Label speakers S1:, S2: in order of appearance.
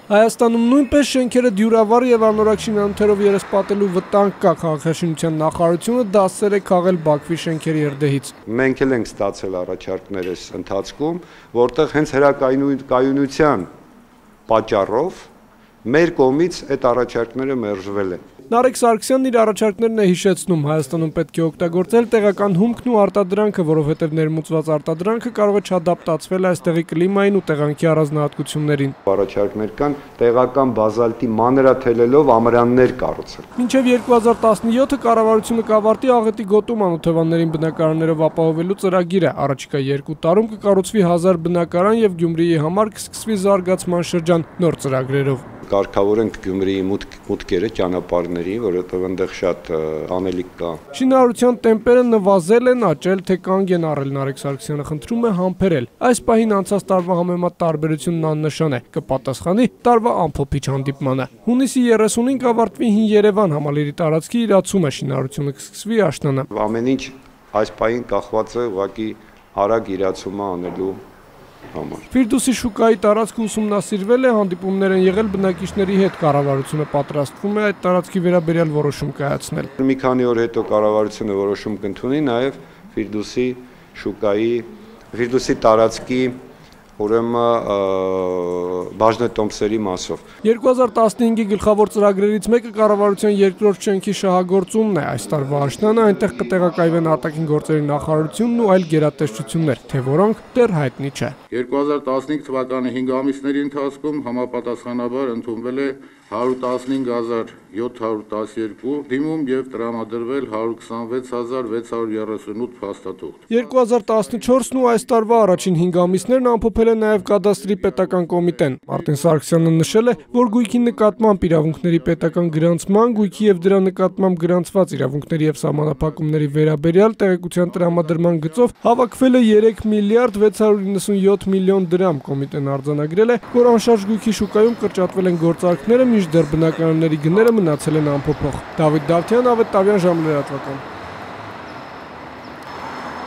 S1: Հայաստանում նույնպես շենքերը դյուրավառ եւ անորակ շինանյութերով երեսպատելու վտանգ կա, քաղաքաշինության նախարարությունը դասեր է քաղել Բաքվի շենքերի հրդեհից։
S2: Մենք էլ ենք ստացել առաջարկներս ընթացքում, որտեղ հենց հրակայունության պատճառով մեր կողմից այդ առաջարկները մերժվել են։
S1: Նարեկ Սարգսյանն իր առաջարկներն է հիշեցնում, Հայաստանում պետք է օգտագործել տեղական հումքն ու արտադրանքը, որովհետև ներմուծված արտադրանքը կարող է չադապտացվել այստեղի կլիմային ու տեղանքի առանձնահատկություններին։
S2: Առաջարկներ կան տեղական բազալտի մանրաթելելով ամրաններ կառուցել։
S1: Մինչև 2017-ը կառավարությունը կավարտի Աղետի գոտու մանութևաններին բնակարաններով ապահովելու ծրագիրը, առաջիկա 2 տարում կկառուցվի 1000 բնակարան եւ Գյումրիի համար կսկսվի զարգացման շրջան նոր ծրագրերով։
S2: Կարգավորենք Գյումրիի մուտքերը ճանապարհների, որովհետև այնտեղ շատ անելիք կա։
S1: Շինարարության տեմպերը նվազել են, աճել, թե կանգ են առել, Նարեկ Սարգսյանը խնդրում է համբերել։ Այս պահին անցած տարվա համեմատ տարբերությունն աննշան է, կպատասխանի տարվա ամփոփիչ հանդիպմանը։ Հունիսի 30-ին կավարտվի Հին Երևան համալիրի տարածքի իրացումը, շինարարությունը կսկսվի աշնանը։
S2: Ամեն ինչ այս պահին կախված է ուղղակի արագ իրացումը անելու համար։
S1: Ֆիրդուսի շուկայի տարածքը ուսումնասիրվել է, հանդիպումներ են եղել բնակիչների հետ, կառավարությունը պատրաստվում է այդ տարածքի վերաբերյալ որոշում կայացնել։
S2: Մի քանի օր հետո կառավարությունը որոշում կընդունի նաև Ֆիրդուսի տարածքի ուրեմն բաժնետոմսերի մասով։
S1: 2015-ի գլխավոր ծրագրերից մեկը կառավարության երկրորդ շենքի շահագործումն է։ Այս տարվա աշնանը այնտեղ կտեղակայվեն արտաքին գործերի նախարարությունն ու այլ գերատեսչություններ, թե որոնք դեռ հայտնի չէ։
S3: 2015 թվականի 5 ամիսների ընթացքում համապատասխանաբար ընդունվել է 115,712 դիմում եւ տրամադրվել 126,638 փաստաթուղթ։
S1: 2014-ն ու այս տարվա առաջին 5 ամիսներն ամփոփել է նաև կադաստրի պետական կոմիտեն։ Մարտին Սարգսյանը նշել է, որ գույքի նկատմամբ իրավունքների պետական գրանցման, գույքի եւ դրա նկատմամբ գրանցված իրավունքների եւ սահմանափակումների վերաբերյալ տեղեկության տրամադրման գծով հավաքվել է 3 միլիարդ 697 միլիոն դրամ։ Կոմիտեն արձանագրել է, որ անշարժ գույքի շուկայում կրճատվել են գործարքները, մինչդեռ բնակարանների գները մնացել են անփոփոխ։ Դավիթ Դավթյան, Ավետ Տավյան, ժամը լրատվական։